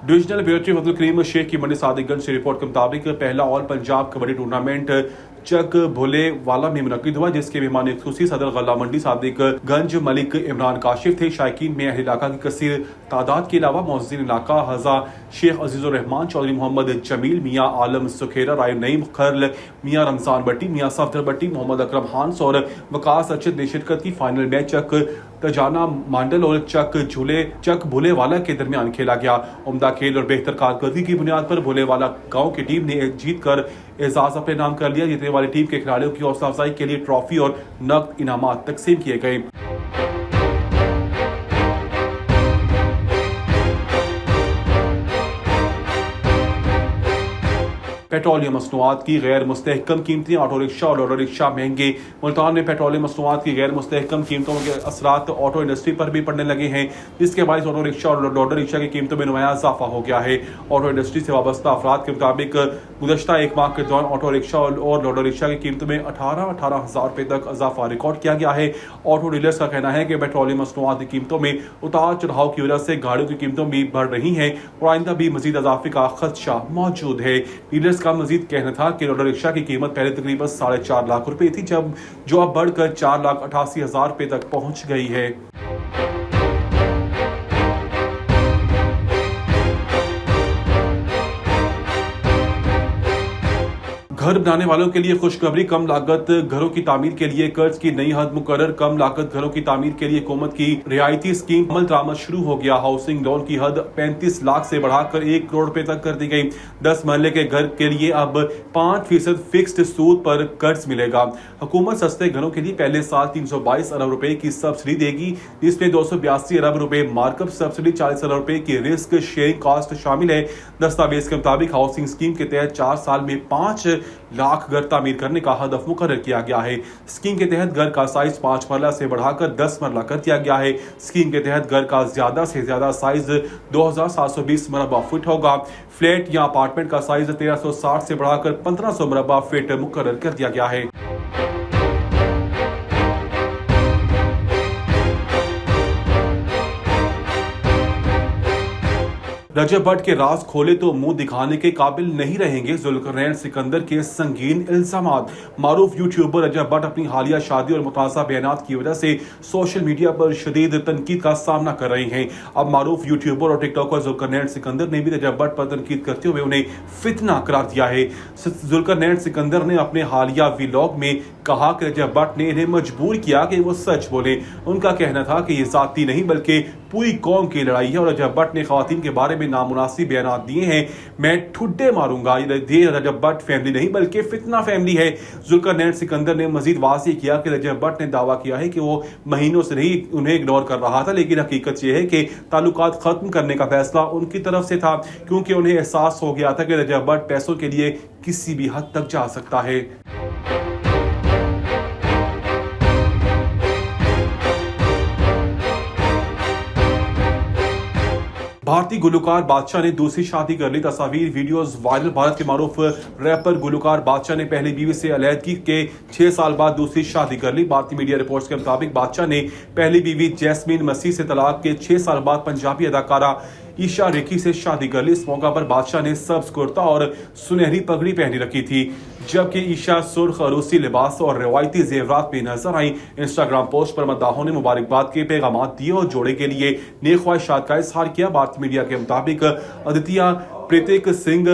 Divisional bureau Abdul Karim Sheikh की मंडी सादिकगंज से report के मुताबिक पहला ऑल पंजाब कबड्डी टूर्नामेंट चक भोले वाला में मुनक्किद हुआ, जिसके मेहमान खुसूसी सदर गल्ला मंडी सादिकगंज मलिक इमरान काशिफ थे। शायकीन में अहल इलाका की कसीर तादाद के अलावा मौजूद इलाका हजा शेख अजीजुर रहमान, चौधरी मोहम्मद जमील, मियाँ आलम सुखेरा, राय नईम खरल, मियाँ रमजान भट्टी, मियाँ सफदर भट्टी, मोहम्मद अकरम हांस और वकास अरशद ने शिरकत की। फाइनल मैच चक तजाना मांडल और चक भोले वाला के दरमियान खेला गया। उम्दा खेल और बेहतर कारकर्दगी की बुनियाद पर भोले वाला गांव की टीम ने जीत कर एजाज अपने नाम कर लिया। जीतने वाली टीम के खिलाड़ियों की हौसला अफजाई के लिए ट्रॉफी और नकद इनामात तकसीम किए गए। पेट्रोलियम मसनूआत की गैर मुस्तहकम कीमतें, ऑटो रिक्शा और ऑटो रिक्शा महंगे। मुल्तान में पेट्रोलियम मसनूआत की गैर मुस्तहकम कीमतों के असरात ऑटो इंडस्ट्री पर भी पड़ने लगे हैं, जिसके बायस ऑटो रिक्शा और ऑटो रिक्शा की कीमतों में नुमाया इजाफा हो गया है। ऑटो इंडस्ट्री से वाबस्ता अफराद के मुताबिक गुज़श्ता एक माह के दौरान ऑटो रिक्शा और ऑटो रिक्शा की कीमतों में 18,000 रुपये तक इजाफा रिकॉर्ड किया गया है। ऑटो डीलर्स का कहना है कि पेट्रोलियम मसनूआत की कीमतों में उतार चढ़ाव की वजह से गाड़ियों की कीमतों भी बढ़ रही हैं और आइंदा भी मजीद इजाफे का खदशा मौजूद है। डीलर्स का मजीद कहना था कि ऑटो रिक्शा की कीमत पहले तकरीबन 4.5 लाख रुपए थी, जो अब बढ़कर 4,88,000 रुपए तक पहुंच गई है। घर बनाने वालों के लिए खुशखबरी, कम लागत घरों की तामीर के लिए कर्ज की नई हद मुकर्रर। कम लागत घरों की तामीर के लिए हुकूमत की रियायती स्कीम अमल दरामद शुरू हो गया। हाउसिंग लोन की हद 35 लाख से बढ़ाकर 1 करोड़ रुपए तक कर दी गई। 10 महल्ले के घर के लिए अब 5% फिक्स्ड सूद पर कर्ज मिलेगा। हुकूमत सस्ते घरों के लिए पहले साल 322 अरब रुपए की सब्सिडी देगी, जिसमें 282 अरब रुपए मार्कअप सब्सिडी, 40 अरब रुपए की रिस्क शेयरिंग कॉस्ट शामिल है। दस्तावेज के मुताबिक हाउसिंग स्कीम के तहत 4 साल में 5 लाख घर तामीर करने का हदफ मुकर्रर किया गया है। स्कीम के तहत घर का साइज 5 मरला से बढ़ाकर 10 मरला कर दिया गया है। स्कीम के तहत घर का ज्यादा से ज्यादा साइज 2720 मरबा फुट होगा। फ्लैट या अपार्टमेंट का साइज 1360 से बढ़ाकर 1500 मरबा फीट मुकर्रर कर दिया गया है। रजब भट्ट के राज खोले तो मुंह दिखाने के काबिल नहीं रहेंगे, जुल्करनैन सिकंदर के संगीन इल्जामात। मारूफ यूट्यूबर रजब भट्ट अपनी हालिया शादी और मुताजा बयानात की वजह से सोशल मीडिया पर शदीद तनकीद का सामना कर रहे हैं। अब मारूफ यूट्यूबर और टिकटॉकर जुल्करनैन सिकंदर ने भी रजब भट्ट पर तनकीद करते हुए उन्हें फितना करार दिया है। जुल्करनैन सिकंदर ने अपने हालिया व्लॉग में कहा कि रजब भट्ट ने इन्हें मजबूर किया कि वो सच बोले। उनका कहना था कि ये जाती नहीं बल्कि पूरी कौम की लड़ाई है और रजब भट्ट ने खवातीन के बारे में नामुनासिब बयान दिए हैं। मैं ठुड्डे मारूंगा। ये रजब भट्ट फैमिली नहीं बल्कि फितना फैमिली है। जुल्करनैन सिकंदर ने मजीद वाज़ेह किया कि रजब भट्ट ने दावा किया है कि वो महीनों से नहीं उन्हें इग्नोर कर रहा था, लेकिन हकीकत यह है कि ताल्लुकात खत्म करने का फैसला उनकी तरफ से था, क्योंकि उन्हें एहसास हो गया था कि रजब भट्ट पैसों के लिए किसी भी हद तक जा सकता है। भारतीय गुलकार बादशाह ने दूसरी शादी कर ली। तस्वीर वीडियोस वायरल। भारत के मारूफ रैपर गुलकार बादशाह ने पहली बीवी से अलहदगी के 6 साल बाद दूसरी शादी कर ली। भारतीय मीडिया रिपोर्ट्स के मुताबिक बादशाह ने पहली बीवी जैस्मीन मसीह से तलाक के 6 साल बाद पंजाबी अदाकारा ईशा रेखी से शादी कर ली। इस मौका पर बादशाह ने सब्ज कुर्ता और सुनहरी पगड़ी पहनी रखी थी, जबकि ईशा सुर्ख अरूसी लिबास और रवायती जेवरात में नजर आई। इंस्टाग्राम पोस्ट पर मद्दाहों ने मुबारकबाद के पैगाम दिए और जोड़े के लिए नेक ख्वाहिशात का इजहार किया। भारतीय मीडिया के मुताबिक आदित्य प्रीतिक सिंह